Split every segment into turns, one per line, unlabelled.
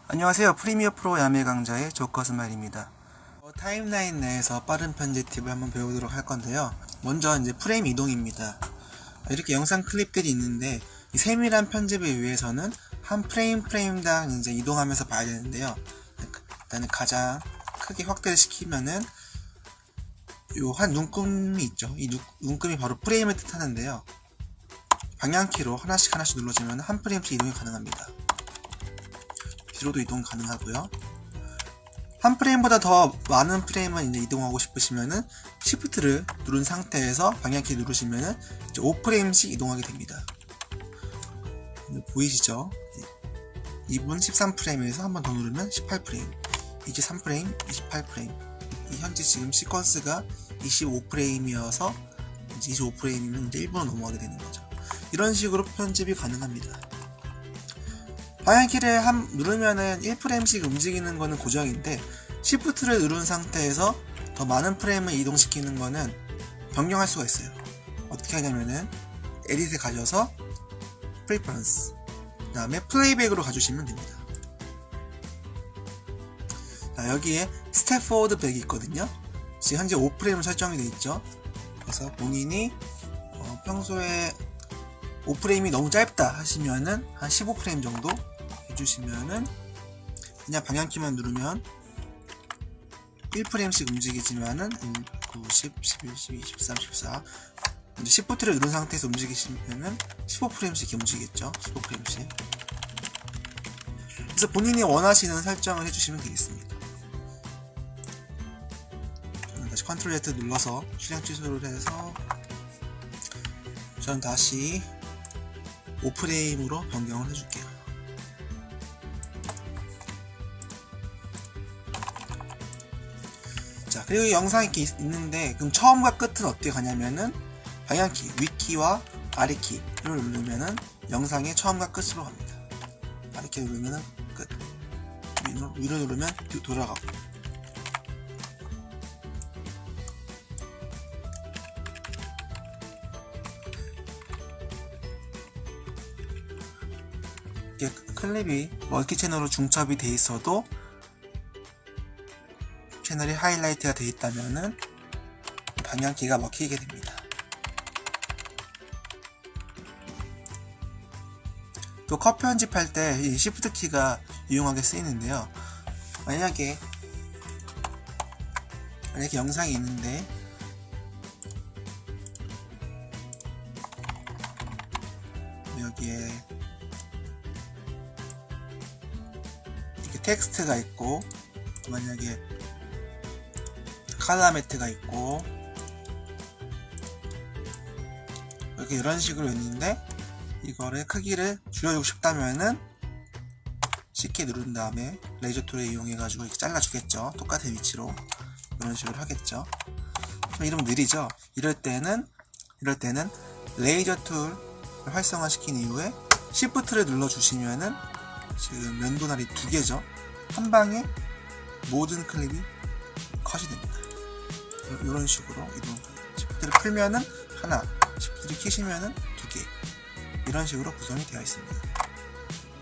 안녕하세요. 프리미어 프로 야매 강좌의 조커스마일입니다. 타임라인 내에서 빠른 편집 팁을 한번 배우도록 할 건데요. 먼저 이제 프레임 이동입니다. 이렇게 영상 클립들이 있는데 이 세밀한 편집을 위해서는 한 프레임당 이제 이동하면서 봐야 되는데요. 일단은 가장 크게 확대를 시키면은 요 한 눈금이 있죠. 이 눈금이 바로 프레임을 뜻하는데요. 방향키로 하나씩 눌러주면 한 프레임씩 이동이 가능합니다. 뒤로도 이동 가능하고요. 한 프레임보다 더 많은 프레임을 이제 이동하고 싶으시면은 Shift를 누른 상태에서 방향키 누르시면은 이제 5프레임씩 이동하게 됩니다. 보이시죠? 2분 13프레임에서 한 번 더 누르면 18프레임, 23프레임, 28프레임. 현재 지금 시퀀스가 25프레임이어서 이제 25프레임이면 이제 1분으로 넘어가게 되는 거죠. 이런 식으로 편집이 가능합니다. 방향키를 누르면은 1프레임씩 움직이는 거는 고정인데 Shift를 누른 상태에서 더 많은 프레임을 이동시키는 거는 변경할 수가 있어요. 어떻게 하냐면은 에딧에 가셔서 Preference, 그 다음에 플레이백으로 가주시면 됩니다. 자, 여기에 스텝 포워드 백이 있거든요. 지금 현재 5프레임 설정이 되어 있죠. 그래서 본인이 평소에 5프레임이 너무 짧다 하시면은 한 15프레임 정도 해주시면은 그냥 방향키만 누르면 1프레임씩 움직이지만은 9, 10, 11, 12, 13, 14 이제 Shift를 누른 상태에서 움직이시면은 15프레임씩 이렇게 움직이겠죠. 15프레임씩. 그래서 본인이 원하시는 설정을 해주시면 되겠습니다. 저는 다시 Ctrl Z 눌러서 실행 취소를 해서 저는 다시 5프레임으로 변경을 해줄게요. 자, 그리고 영상이 이렇게 있는데 그럼 처음과 끝은 어떻게 가냐면은 방향키 위키와 아래키를 누르면은 영상의 처음과 끝으로 갑니다. 아래키 누르면은 끝, 위로 누르면 돌아가고. 클립이 멀티 채널로 중첩이 돼 있어도 채널이 하이라이트가 돼 있다면은 방향키가 먹히게 됩니다. 또 컷 편집할 때 이 Shift 키가 유용하게 쓰이는데요. 만약에 영상이 있는데 여기에 이렇게 텍스트가 있고 만약에 칼라 매트가 있고 이렇게 이런 식으로 있는데 이거를 크기를 줄여주고 싶다면은 C키 누른 다음에 레이저 툴을 이용해 가지고 이렇게 잘라 주겠죠. 똑같은 위치로 이런 식으로 하겠죠. 이러면 느리죠. 이럴 때는 레이저 툴을 활성화 시킨 이후에 Shift를 눌러 주시면은 지금 면도날이 2개죠. 한 방에 모든 클립이 컷이 됩니다. 이런 식으로 이동. Shift를 풀면은 하나, Shift를 키시면은 2개. 이런 식으로 구성이 되어 있습니다.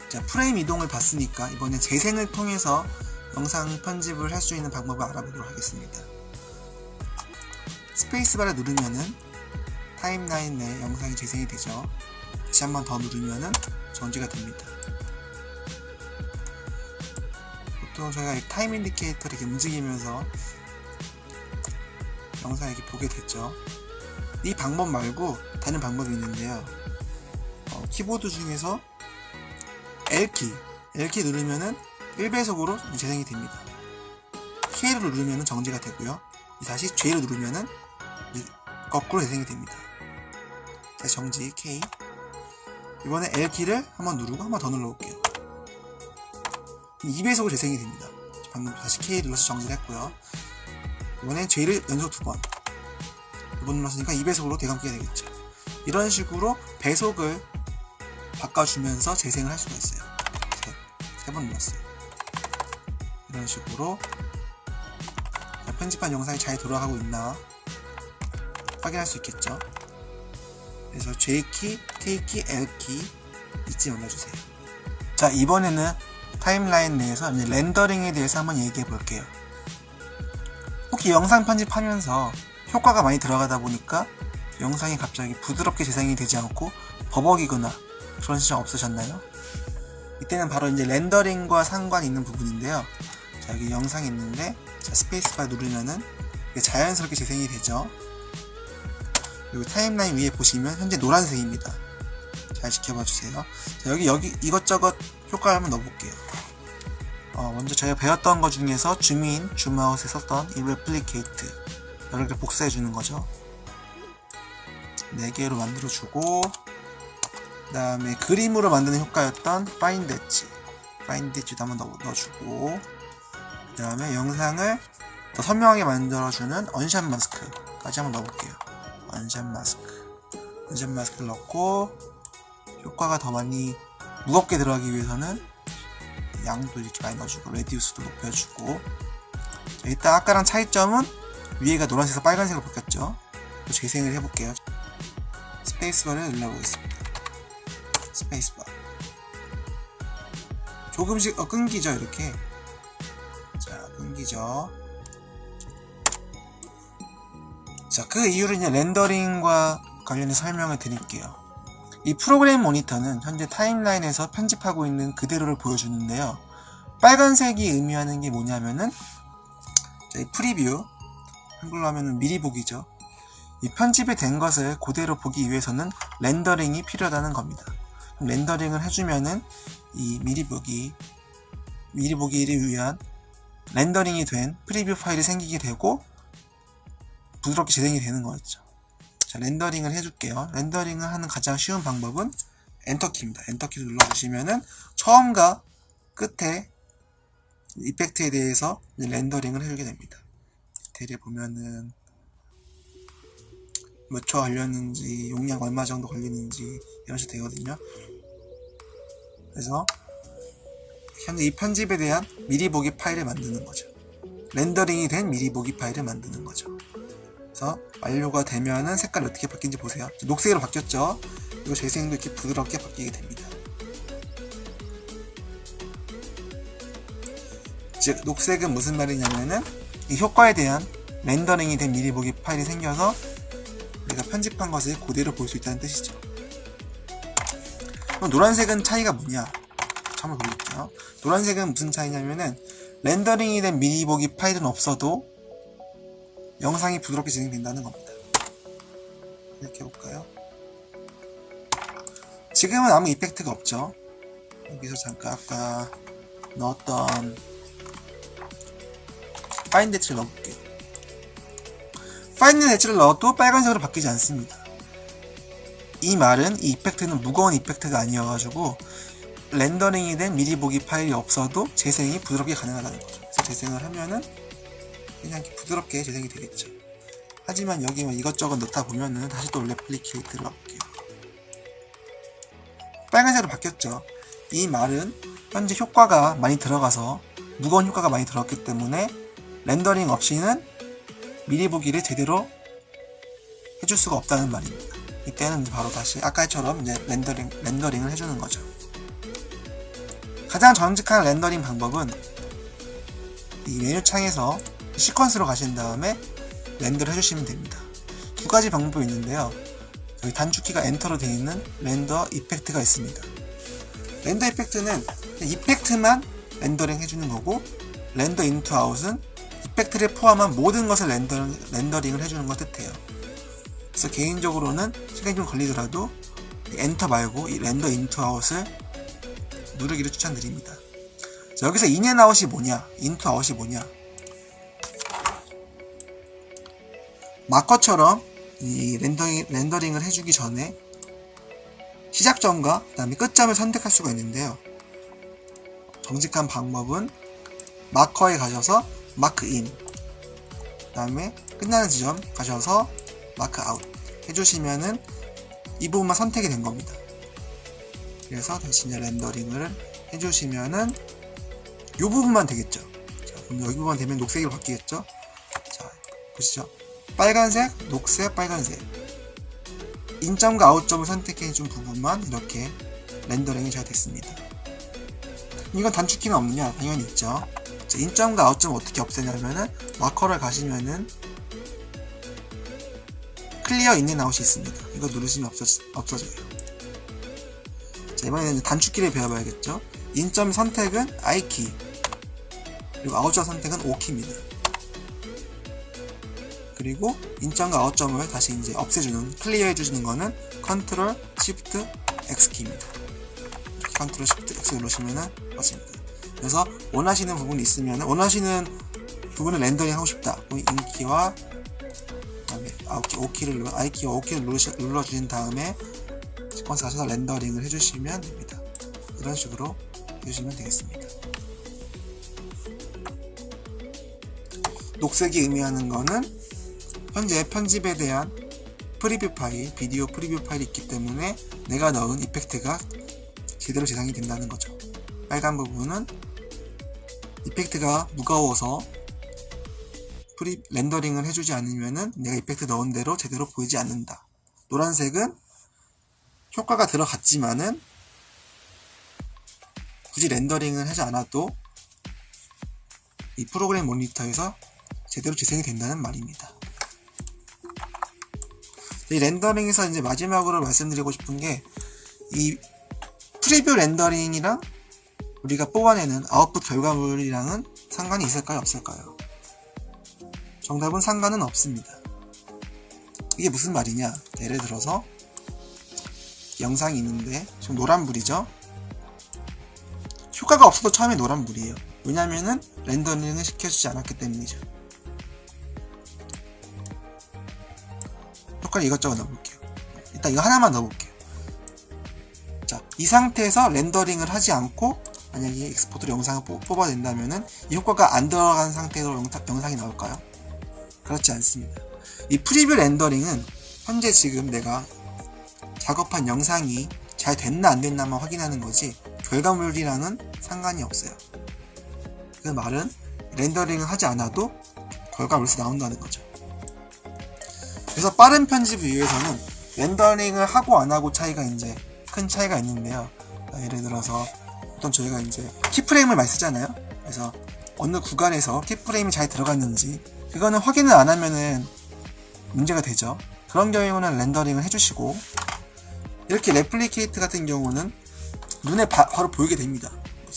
자, 프레임 이동을 봤으니까 이번에 재생을 통해서 영상 편집을 할 수 있는 방법을 알아보도록 하겠습니다. 스페이스바를 누르면은 타임라인 내 영상이 재생이 되죠. 다시 한 번 더 누르면은 정지가 됩니다. 보통 저희가 이 타임 인디케이터를 이렇게 움직이면서 영상을 이렇게 보게 됐죠. 이 방법 말고 다른 방법이 있는데요. 키보드 중에서 L키 누르면은 1배속으로 재생이 됩니다. K를 누르면은 정지가 되고요. 다시 J를 누르면은 거꾸로 재생이 됩니다. 다시 정지 K. 이번에 L키를 한번 누르고 한번 더 눌러볼게요. 2배속으로 재생이 됩니다. 방금 다시 K 눌러서 정지를 했고요. 이번엔 J를 연속 2번. 2번 눌렀으니까 2배속으로 되감기가 되겠죠. 이런 식으로 배속을 바꿔주면서 재생을 할 수가 있어요. 3번 눌렀어요. 이런 식으로 편집한 영상이 잘 돌아가고 있나 확인할 수 있겠죠. 그래서 J키, K키, L키 잊지 말아주세요. 자, 이번에는 타임라인 내에서 이제 렌더링에 대해서 한번 얘기해 볼게요. 혹시 영상 편집하면서 효과가 많이 들어가다 보니까 영상이 갑자기 부드럽게 재생이 되지 않고 버벅이거나 그런 시점 없으셨나요? 이때는 바로 이제 렌더링과 상관이 있는 부분인데요. 자, 여기 영상이 있는데, 자, 스페이스바 누르면은 이게 자연스럽게 재생이 되죠. 그리고 타임라인 위에 보시면 현재 노란색입니다. 잘 지켜봐 주세요. 자, 여기 이것저것 효과를 한번 넣어볼게요. 먼저 저희가 배웠던 것 중에서 줌인, 줌아웃에 썼던 이 레플리케이트 여러 개를 복사해 주는 거죠. 4개로 만들어 주고, 그 다음에 그림으로 만드는 효과였던 파인드 엣지도 한번 넣어주고, 그 다음에 영상을 더 선명하게 만들어주는 언샷 마스크까지 한번 넣어볼게요. 언샷 마스크를 넣고, 효과가 더 많이 무겁게 들어가기 위해서는 양도 이렇게 많이 넣어주고, 레디우스도 높여주고. 자, 일단 아까랑 차이점은 위에가 노란색에서 빨간색으로 바뀌었죠. 또 재생을 해볼게요. 스페이스바를 눌러보겠습니다. 스페이스바. 조금씩 끊기죠, 이렇게. 자, 끊기죠. 자, 그 이유를 이제 렌더링과 관련해서 설명을 드릴게요. 이 프로그램 모니터는 현재 타임라인에서 편집하고 있는 그대로를 보여주는데요. 빨간색이 의미하는 게 뭐냐면은, 자, 이 프리뷰, 한글로 하면은 미리 보기죠. 이 편집이 된 것을 그대로 보기 위해서는 렌더링이 필요하다는 겁니다. 렌더링을 해주면은 이 미리 보기를 위한 렌더링이 된 프리뷰 파일이 생기게 되고 부드럽게 재생이 되는 거였죠. 자, 렌더링을 해줄게요. 렌더링을 하는 가장 쉬운 방법은 엔터키입니다. 엔터키를 눌러주시면은 처음과 끝에 이펙트에 대해서 렌더링을 해주게 됩니다. 디테일에 보면은 몇 초 걸렸는지, 용량 얼마 정도 걸리는지 이런 식으로 되거든요. 그래서 현재 이 편집에 대한 미리 보기 파일을 만드는 거죠. 렌더링이 된 미리 보기 파일을 만드는 거죠. 그래서 완료가 되면은 색깔이 어떻게 바뀐지 보세요. 녹색으로 바뀌었죠. 그리고 재생도 이렇게 부드럽게 바뀌게 됩니다. 즉 녹색은 무슨 말이냐면은 이 효과에 대한 렌더링이 된 미리 보기 파일이 생겨서 우리가 편집한 것을 그대로 볼 수 있다는 뜻이죠. 그럼 노란색은 차이가 뭐냐? 한번 볼게요. 노란색은 무슨 차이냐면은 렌더링이 된 미리 보기 파일은 없어도 영상이 부드럽게 진행된다는 겁니다. 이렇게 해볼까요? 지금은 아무 이펙트가 없죠. 여기서 잠깐 아까 넣었던 파인드 엣지를 넣어볼게요. 파인드 엣지를 넣어도 빨간색으로 바뀌지 않습니다. 이 말은 이 이펙트는 무거운 이펙트가 아니어가지고 렌더링이 된 미리 보기 파일이 없어도 재생이 부드럽게 가능하다는 거죠. 그래서 재생을 하면은 그냥 이렇게 부드럽게 재생이 되겠죠. 하지만 여기 뭐 이것저것 넣다 보면은 다시 또 레플리케이트를 넣을게요. 빨간색으로 바뀌었죠. 이 말은 현재 효과가 많이 들어가서 무거운 효과가 많이 들어갔기 때문에 렌더링 없이는 미리 보기를 제대로 해줄 수가 없다는 말입니다. 이때는 바로 다시 아까처럼 이제 렌더링을 해주는 거죠. 가장 정직한 렌더링 방법은 이 메뉴 창에서 시퀀스로 가신 다음에 렌더를 해주시면 됩니다. 두 가지 방법이 있는데요. 여기 단축키가 엔터로 되어 있는 렌더 이펙트가 있습니다. 렌더 이펙트는 이펙트만 렌더링 해주는 거고, 렌더 인투 아웃은 이펙트를 포함한 모든 것을 렌더링을 해주는 걸 뜻해요. 그래서 개인적으로는 시간이 좀 걸리더라도 엔터 말고 이 렌더 인투 아웃을 누르기를 추천드립니다. 자, 여기서 인앤 아웃이 뭐냐, 인투 아웃이 뭐냐, 마커처럼 이 렌더링을 해주기 전에 시작점과 그 다음에 끝점을 선택할 수가 있는데요. 정직한 방법은 마커에 가셔서 마크 인, 그 다음에 끝나는 지점 가셔서 마크 아웃 해주시면은 이 부분만 선택이 된 겁니다. 그래서 다시 이제 렌더링을 해주시면은 이 부분만 되겠죠. 자, 그럼 여기 부분 되면 녹색으로 바뀌겠죠. 자, 보시죠. 빨간색, 녹색, 빨간색. 인점과 아웃점을 선택해준 부분만 이렇게 렌더링이 잘 됐습니다. 이건 단축키는 없느냐? 당연히 있죠. 자, 인점과 아웃점 어떻게 없애냐면은 마커를 가시면은 클리어 인앤 아웃이 있습니다. 이거 누르시면 없어져요. 자, 이번에는 단축키를 배워봐야겠죠. 인점 선택은 I키, 그리고 아웃점 선택은 O키입니다. 그리고 인점과 아웃점을 다시 이제 없애주는, 클리어 해주시는 거는 컨트롤 시프트 X키입니다. 컨트롤 시프트 X 누르시면은 맞습니다. 그래서 원하시는 부분이 있으면, 원하시는 부분을 렌더링 하고 싶다. 인키와 그다음에 I키와 O키를 눌러주신 다음에 시퀀스 가셔서 렌더링을 해주시면 됩니다. 이런 식으로 해주시면 되겠습니다. 녹색이 의미하는 거는 현재 편집에 대한 프리뷰 파일, 비디오 프리뷰 파일이 있기 때문에 내가 넣은 이펙트가 제대로 재생이 된다는 거죠. 빨간 부분은 이펙트가 무거워서 렌더링을 해주지 않으면은 내가 이펙트 넣은 대로 제대로 보이지 않는다. 노란색은 효과가 들어갔지만은 굳이 렌더링을 하지 않아도 이 프로그램 모니터에서 제대로 재생이 된다는 말입니다. 이 렌더링에서 이제 마지막으로 말씀드리고 싶은 게, 이 프리뷰 렌더링이랑 우리가 뽑아내는 아웃풋 결과물이랑은 상관이 있을까요? 없을까요? 정답은 상관은 없습니다. 이게 무슨 말이냐? 예를 들어서 영상이 있는데 지금 노란불이죠? 효과가 없어도 처음에 노란불이에요. 왜냐면은 렌더링을 시켜주지 않았기 때문이죠. 효과를 이것저것 넣어볼게요. 일단 이거 하나만 넣어볼게요. 자, 이 상태에서 렌더링을 하지 않고 만약에 엑스포트로 영상을 뽑아낸다면은 이 효과가 안 들어간 상태로 영상이 나올까요? 그렇지 않습니다. 이 프리뷰 렌더링은 현재 지금 내가 작업한 영상이 잘 됐나 안 됐나만 확인하는 거지 결과물이랑은 상관이 없어요. 그 말은 렌더링을 하지 않아도 결과물에서 나온다는 거죠. 그래서 빠른 편집을 위해서는 렌더링을 하고 안 하고 이제 큰 차이가 있는데요. 예를 들어서 보통 저희가 이제 키프레임을 많이 쓰잖아요. 그래서 어느 구간에서 키프레임이 잘 들어갔는지 그거는 확인을 안 하면은 문제가 되죠. 그런 경우는 렌더링을 해주시고, 이렇게 레플리케이트 같은 경우는 눈에 바로 보이게 됩니다.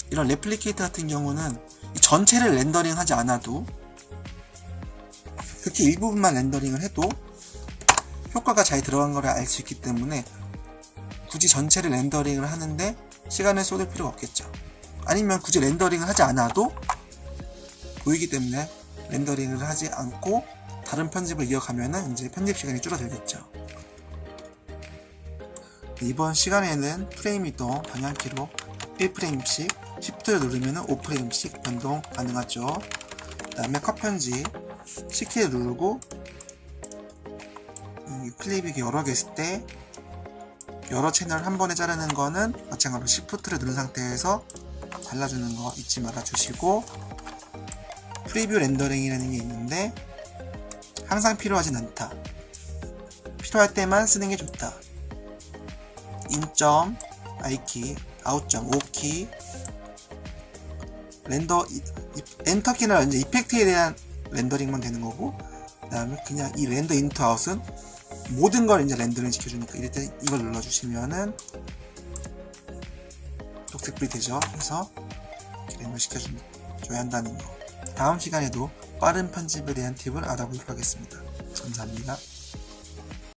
이런 레플리케이트 같은 경우는 전체를 렌더링 하지 않아도, 그렇게 일부분만 렌더링을 해도 효과가 잘 들어간 걸 알 수 있기 때문에 굳이 전체를 렌더링을 하는데 시간을 쏟을 필요가 없겠죠. 아니면 굳이 렌더링을 하지 않아도 보이기 때문에 렌더링을 하지 않고 다른 편집을 이어가면은 이제 편집 시간이 줄어들겠죠. 이번 시간에는 프레임이동 방향키로 1프레임씩, Shift를 누르면 5프레임씩 변동 가능하죠. 그 다음에 컷 편집, C키를 누르고 클립이 여러 개 있을 때 여러 채널 한 번에 자르는 거는 마찬가지로 Shift를 누른 상태에서 잘라주는 거 잊지 말아 주시고, 프리뷰 렌더링이라는 게 있는데 항상 필요하진 않다. 필요할 때만 쓰는 게 좋다. 인점, I키, 아웃점, O키, 엔터키는 이제 이펙트에 대한 렌더링만 되는 거고, 그 다음에 그냥 이 렌더 인투 아웃은 모든 걸 이제 렌더링 시켜주니까 이럴 때 이걸 눌러주시면은 녹색불이 되죠. 그래서 렌더 시켜줘야 한다는 거. 다음 시간에도 빠른 편집에 대한 팁을 알아보도록 하겠습니다. 감사합니다.